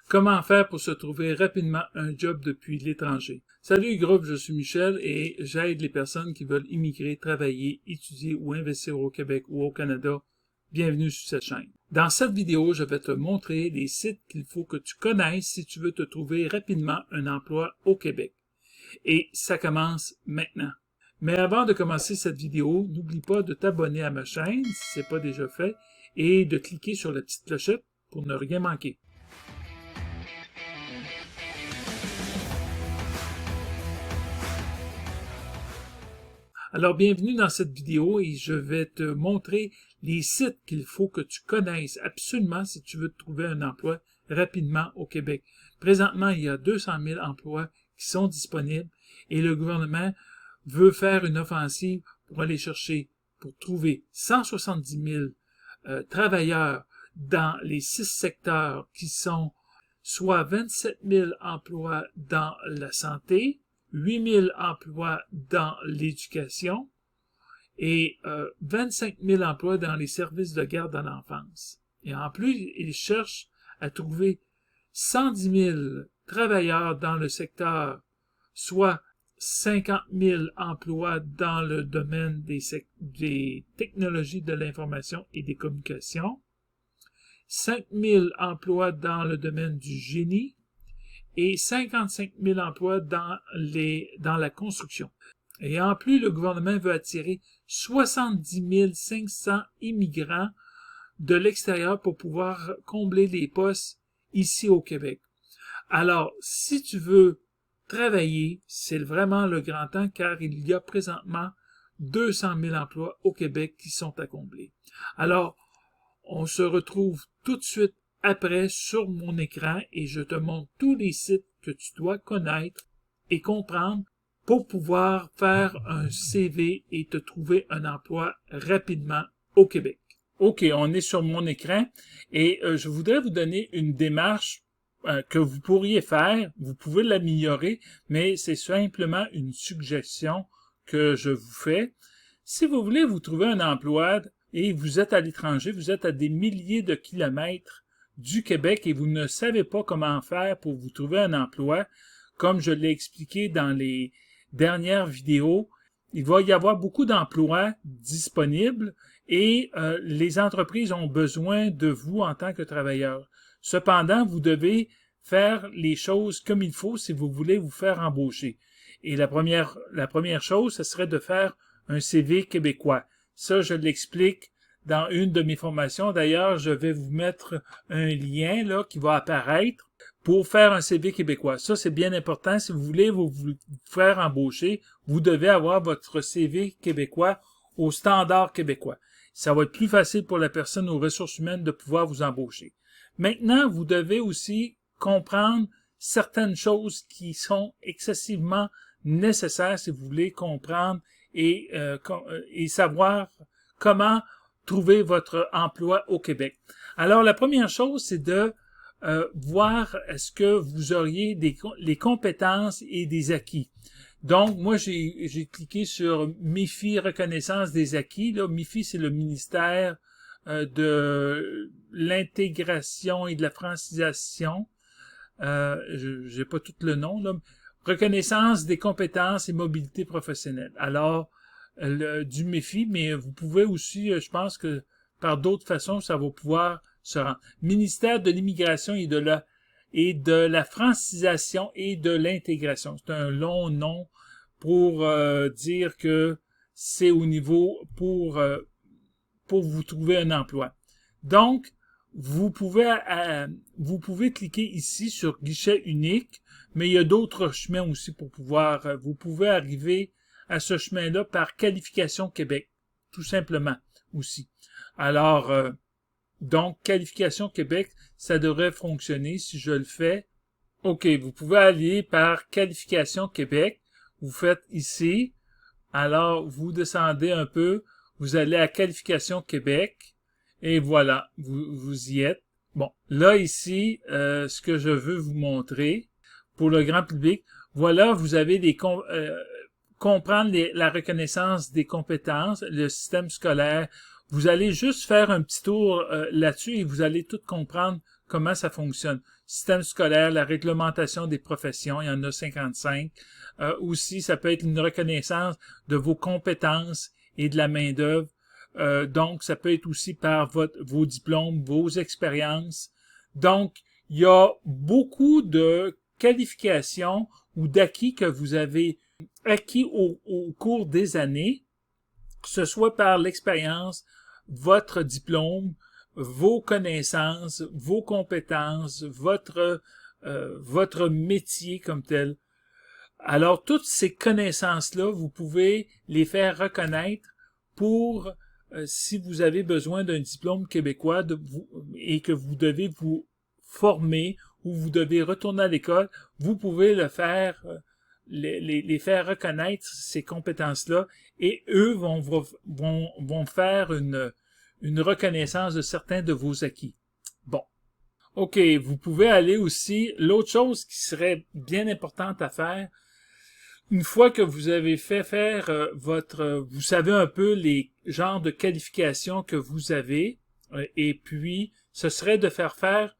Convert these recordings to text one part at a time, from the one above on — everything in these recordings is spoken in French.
Comment faire pour se trouver rapidement un job depuis l'étranger? Salut groupe, je suis Michel et j'aide les personnes qui veulent immigrer, travailler, étudier ou investir au Québec ou au Canada. Bienvenue sur cette chaîne. Dans cette vidéo, je vais te montrer les sites qu'il faut que tu connaisses si tu veux te trouver rapidement un emploi au Québec. Et ça commence maintenant. Mais avant de commencer cette vidéo, n'oublie pas de t'abonner à ma chaîne si ce n'est pas déjà fait et de cliquer sur la petite clochette pour ne rien manquer. Alors, bienvenue dans cette vidéo et je vais te montrer les sites qu'il faut que tu connaisses absolument si tu veux te trouver un emploi rapidement au Québec. Présentement, il y a 200 000 emplois qui sont disponibles et le gouvernement veut faire une offensive pour aller chercher, pour trouver 170 000 travailleurs dans les 6 secteurs qui sont soit 27 000 emplois dans la santé, 8 000 emplois dans l'éducation et 25 000 emplois dans les services de garde à l'enfance. Et en plus, ils cherchent à trouver 110 000 travailleurs dans le secteur, soit 50 000 emplois dans le domaine des technologies de l'information et des communications, 5 000 emplois dans le domaine du génie, et 55 000 emplois dans la construction. Et en plus, le gouvernement veut attirer 70 500 immigrants de l'extérieur pour pouvoir combler les postes ici au Québec. Alors, si tu veux travailler, c'est vraiment le grand temps car il y a présentement 200 000 emplois au Québec qui sont à combler. Alors, on se retrouve tout de suite après sur mon écran et je te montre tous les sites que tu dois connaître et comprendre pour pouvoir faire un CV et te trouver un emploi rapidement au Québec. OK, on est sur mon écran et je voudrais vous donner une démarche que vous pourriez faire. Vous pouvez l'améliorer, mais c'est simplement une suggestion que je vous fais. Si vous voulez vous trouver un emploi et vous êtes à l'étranger, vous êtes à des milliers de kilomètres du Québec et vous ne savez pas comment faire pour vous trouver un emploi, comme je l'ai expliqué dans les dernières vidéos, il va y avoir beaucoup d'emplois disponibles et les entreprises ont besoin de vous en tant que travailleur. Cependant, vous devez faire les choses comme il faut si vous voulez vous faire embaucher. Et la première chose, ce serait de faire un CV québécois. Ça, je l'explique dans une de mes formations. D'ailleurs, je vais vous mettre un lien là qui va apparaître pour faire un CV québécois. Ça, c'est bien important. Si vous voulez vous faire embaucher, vous devez avoir votre CV québécois au standard québécois. Ça va être plus facile pour la personne aux ressources humaines de pouvoir vous embaucher. Maintenant, vous devez aussi comprendre certaines choses qui sont excessivement nécessaires si vous voulez comprendre et savoir comment trouver votre emploi au Québec. Alors, la première chose, c'est de voir est-ce que vous auriez les compétences et des acquis. Donc, moi, j'ai cliqué sur MIFI Reconnaissance des acquis. Là, MIFI, c'est le ministère de l'intégration et de la francisation. J'ai pas tout le nom, là. Reconnaissance des compétences et mobilité professionnelle. Alors, du MEFI, mais vous pouvez aussi, je pense que par d'autres façons, ça va pouvoir se rendre. Ministère de l'immigration et de la francisation et de l'intégration. C'est un long nom pour dire que c'est au niveau pour vous trouver un emploi. Donc, vous pouvez cliquer ici sur guichet unique, mais il y a d'autres chemins aussi pour pouvoir, vous pouvez arriver à ce chemin-là par Qualification Québec, tout simplement aussi. Alors, donc, Qualification Québec, ça devrait fonctionner si je le fais. OK, vous pouvez aller par Qualification Québec, vous faites ici, alors vous descendez un peu, vous allez à Qualification Québec, et voilà, vous y êtes. Bon, là ici, ce que je veux vous montrer, pour le grand public, voilà, vous avez comprendre la reconnaissance des compétences, le système scolaire. Vous allez juste faire un petit tour là-dessus et vous allez tout comprendre comment ça fonctionne. système scolaire, la réglementation des professions, il y en a 55. Aussi, ça peut être une reconnaissance de vos compétences et de la main-d'œuvre. Donc, ça peut être aussi par vos diplômes, vos expériences. Donc, il y a beaucoup de qualifications ou d'acquis que vous avez acquis au cours des années, que ce soit par l'expérience, votre diplôme, vos connaissances, vos compétences, votre métier comme tel. Alors, toutes ces connaissances-là, vous pouvez les faire reconnaître pour, si vous avez besoin d'un diplôme québécois et que vous devez vous former ou vous devez retourner à l'école, vous pouvez le faire, les faire reconnaître ces compétences-là et eux vont faire une reconnaissance de certains de vos acquis. Bon. OK, vous pouvez aller aussi, l'autre chose qui serait bien importante à faire, une fois que vous avez fait faire vous savez un peu les genres de qualifications que vous avez, et puis ce serait de faire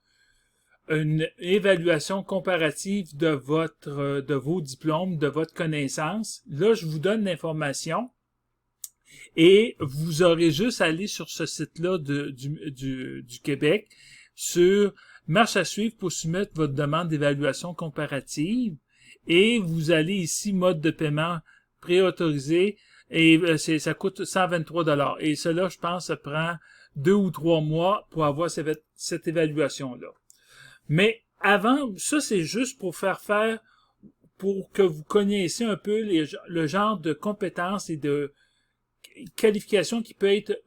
une évaluation comparative de vos diplômes, de votre connaissance. Là, je vous donne l'information et vous aurez juste à aller sur ce site-là du Québec, sur marche à suivre pour soumettre votre demande d'évaluation comparative. Et vous allez ici, mode de paiement préautorisé, et ça coûte 123 $. Et cela, je pense, ça prend 2 ou 3 mois pour avoir cette évaluation-là. Mais avant, ça c'est juste pour pour que vous connaissiez un peu le genre de compétences et de qualifications qui peut être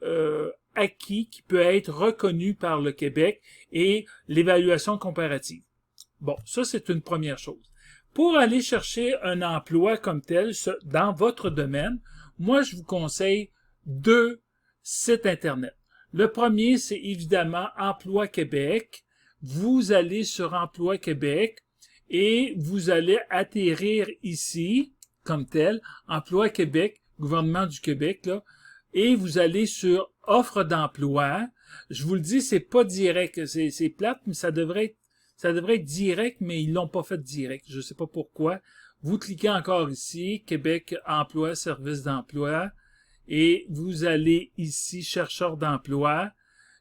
acquis, qui peut être reconnu par le Québec et l'évaluation comparative. Bon, ça c'est une première chose. Pour aller chercher un emploi comme tel dans votre domaine, moi je vous conseille 2 sites Internet. Le premier, c'est évidemment Emploi Québec. Vous allez sur Emploi Québec et vous allez atterrir ici, comme tel, Emploi Québec, gouvernement du Québec, là, et vous allez sur Offre d'emploi. Je vous le dis, c'est pas direct, c'est plate, mais ça devrait être direct, mais ils l'ont pas fait direct. Je sais pas pourquoi. Vous cliquez encore ici, Québec Emploi, Service d'emploi, et vous allez ici, Chercheur d'emploi,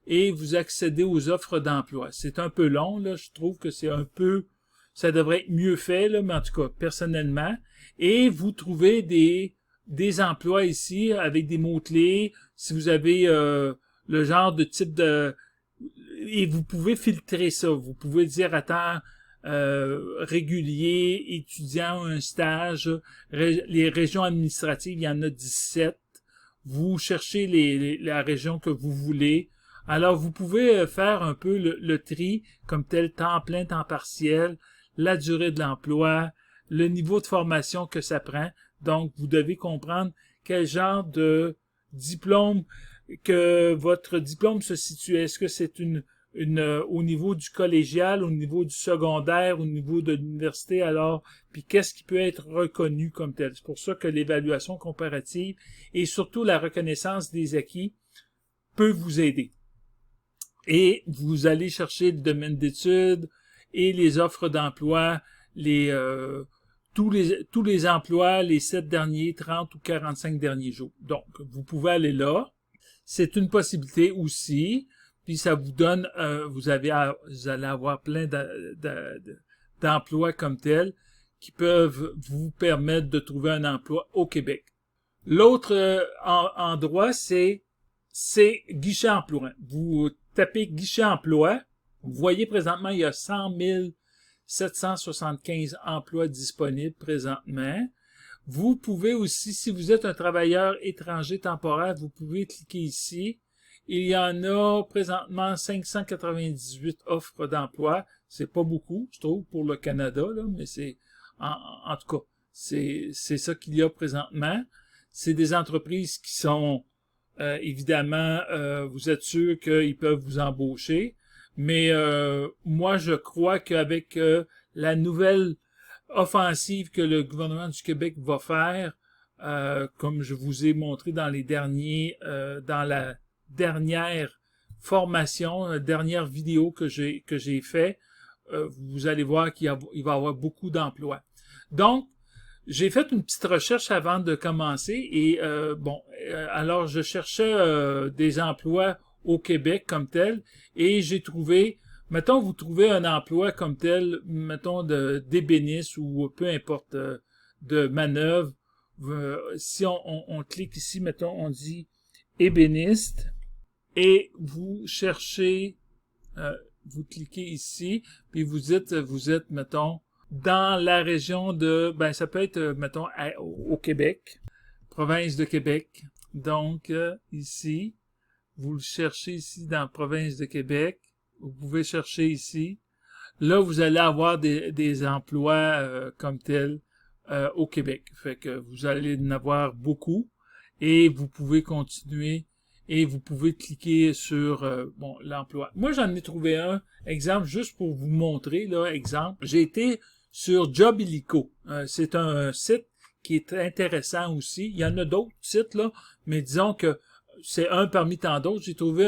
et vous accédez aux offres d'emploi. C'est un peu long, là. Je trouve que ça devrait être mieux fait, là, mais en tout cas, personnellement. Et vous trouvez des emplois ici avec des mots-clés. Si vous avez le genre de type de... Et vous pouvez filtrer ça. Vous pouvez dire à temps régulier, étudiant, un stage. Les régions administratives, il y en a 17. Vous cherchez la région que vous voulez. Alors, vous pouvez faire un peu le tri comme tel temps plein, temps partiel, la durée de l'emploi, le niveau de formation que ça prend. Donc, vous devez comprendre quel genre de diplôme que votre diplôme se situe. Est-ce que c'est au niveau du collégial, au niveau du secondaire, au niveau de l'université, alors, puis qu'est-ce qui peut être reconnu comme tel. C'est pour ça que l'évaluation comparative et surtout la reconnaissance des acquis peut vous aider. Et vous allez chercher le domaine d'études et les offres d'emploi, tous les emplois, les 7 derniers, 30 ou 45 derniers jours. Donc, vous pouvez aller là. C'est une possibilité aussi. Puis ça vous donne, vous allez avoir plein d'emplois comme tels qui peuvent vous permettre de trouver un emploi au Québec. L'autre endroit, c'est guichet emploi. Vous tapez guichet emploi. Vous voyez présentement, il y a 100 775 emplois disponibles présentement. Vous pouvez aussi, si vous êtes un travailleur étranger temporaire, vous pouvez cliquer ici. Il y en a présentement 598 offres d'emploi. C'est pas beaucoup, je trouve, pour le Canada, là, mais c'est en tout cas, c'est ça qu'il y a présentement. C'est des entreprises qui sont évidemment, vous êtes sûr qu'ils peuvent vous embaucher. Mais moi, je crois qu'avec la nouvelle offensive que le gouvernement du Québec va faire, comme je vous ai montré dans dans la dernière formation, dernière vidéo que j'ai fait, vous allez voir qu'il va y avoir beaucoup d'emplois. Donc, j'ai fait une petite recherche avant de commencer et alors je cherchais des emplois au Québec comme tel et j'ai trouvé, mettons, vous trouvez un emploi comme tel, mettons, d'ébéniste ou peu importe, de manœuvre. Si on clique ici, mettons, on dit ébéniste et vous cherchez, vous cliquez ici, puis vous êtes, mettons, dans la région de, ça peut être, mettons, au Québec, province de Québec. Donc, ici, vous le cherchez ici dans la province de Québec. Vous pouvez chercher ici. Là, vous allez avoir des emplois comme tels au Québec. Fait que vous allez en avoir beaucoup et vous pouvez continuer et vous pouvez cliquer sur l'emploi. Moi, j'en ai trouvé un exemple juste pour vous montrer, là, exemple. J'ai été sur Job Illico. C'est un site qui est intéressant aussi. Il y en a d'autres sites, là, mais disons que c'est un parmi tant d'autres. J'ai trouvé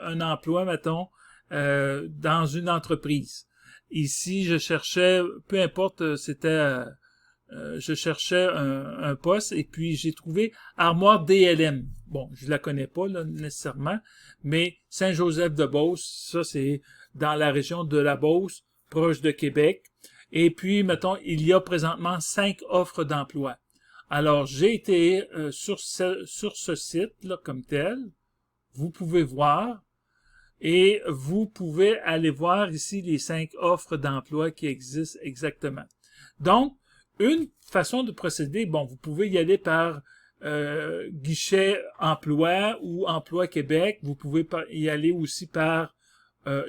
un emploi, mettons, dans une entreprise. Ici, je cherchais, peu importe, je cherchais un poste et puis j'ai trouvé Armoire DLM. Bon, je la connais pas là, nécessairement, mais Saint-Joseph-de-Beauce, ça c'est dans la région de la Beauce, proche de Québec. Et puis, mettons, il y a présentement 5 offres d'emploi. Alors, j'ai été sur ce site-là comme tel. Vous pouvez voir. Et vous pouvez aller voir ici les 5 offres d'emploi qui existent exactement. Donc, une façon de procéder, vous pouvez y aller par guichet emploi ou Emploi Québec. Vous pouvez y aller aussi par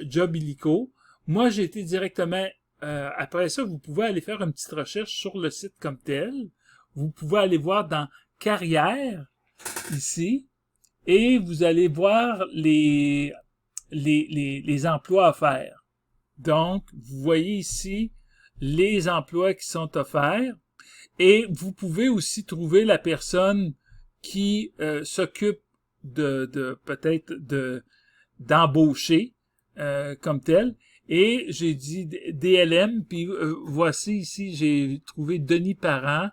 Job Illico. Moi, j'ai été directement, après ça, vous pouvez aller faire une petite recherche sur le site comme tel. Vous pouvez aller voir dans Carrière, ici, et vous allez voir les emplois offerts. Donc, vous voyez ici les emplois qui sont offerts et vous pouvez aussi trouver la personne qui s'occupe peut-être d'embaucher comme tel. Et j'ai dit DLM, puis voici ici, j'ai trouvé Denis Parent,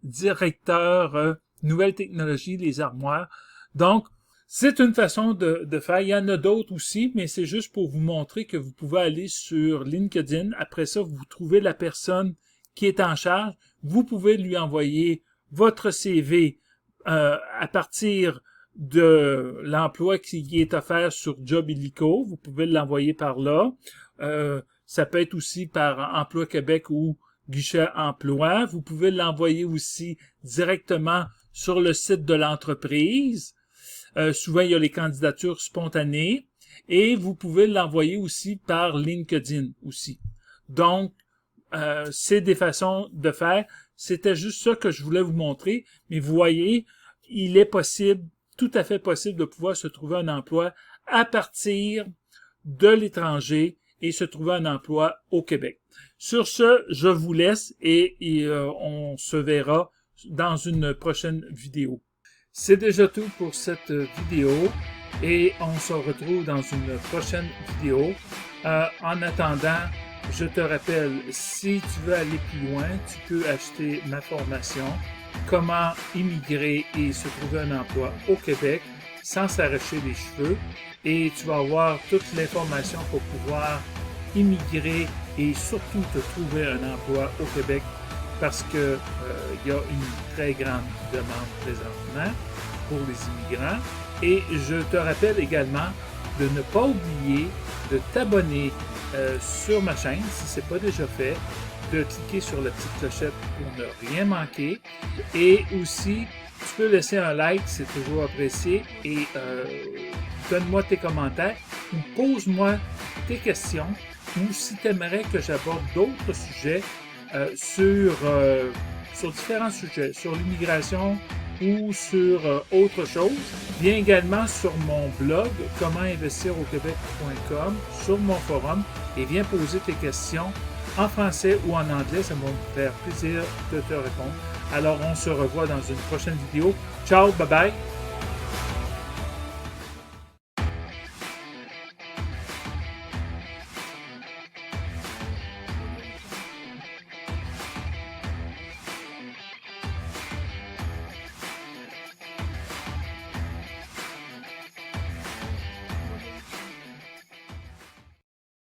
directeur Nouvelles technologies, les armoires. Donc, c'est une façon de faire. Il y en a d'autres aussi, mais c'est juste pour vous montrer que vous pouvez aller sur LinkedIn. Après ça, vous trouvez la personne qui est en charge. Vous pouvez lui envoyer votre CV à partir de l'emploi qui est offert sur Job Illico. Vous pouvez l'envoyer par là. Ça peut être aussi par Emploi Québec ou Guichet Emploi. Vous pouvez l'envoyer aussi directement sur le site de l'entreprise. Souvent, il y a les candidatures spontanées et vous pouvez l'envoyer aussi par LinkedIn aussi. Donc, c'est des façons de faire. C'était juste ça que je voulais vous montrer. Mais vous voyez, il est possible, tout à fait possible de pouvoir se trouver un emploi à partir de l'étranger et se trouver un emploi au Québec. Sur ce, je vous laisse et on se verra dans une prochaine vidéo. C'est déjà tout pour cette vidéo et on se retrouve dans une prochaine vidéo. En attendant, je te rappelle, si tu veux aller plus loin, tu peux acheter ma formation « Comment immigrer et se trouver un emploi au Québec sans s'arracher les cheveux » et tu vas avoir toute l'information pour pouvoir immigrer et surtout te trouver un emploi au Québec parce que il y a une très grande demande présentement pour les immigrants. Et je te rappelle également de ne pas oublier de t'abonner sur ma chaîne si ce n'est pas déjà fait, de cliquer sur la petite clochette pour ne rien manquer. Et aussi, tu peux laisser un like, c'est toujours apprécié. Et donne-moi tes commentaires ou pose-moi tes questions ou si tu aimerais que j'aborde d'autres sujets sur différents sujets, sur l'immigration ou sur autre chose. Viens également sur mon blog commentinvestirauquebec.com, sur mon forum et viens poser tes questions en français ou en anglais. Ça va me faire plaisir de te répondre. Alors, on se revoit dans une prochaine vidéo. Ciao, bye bye!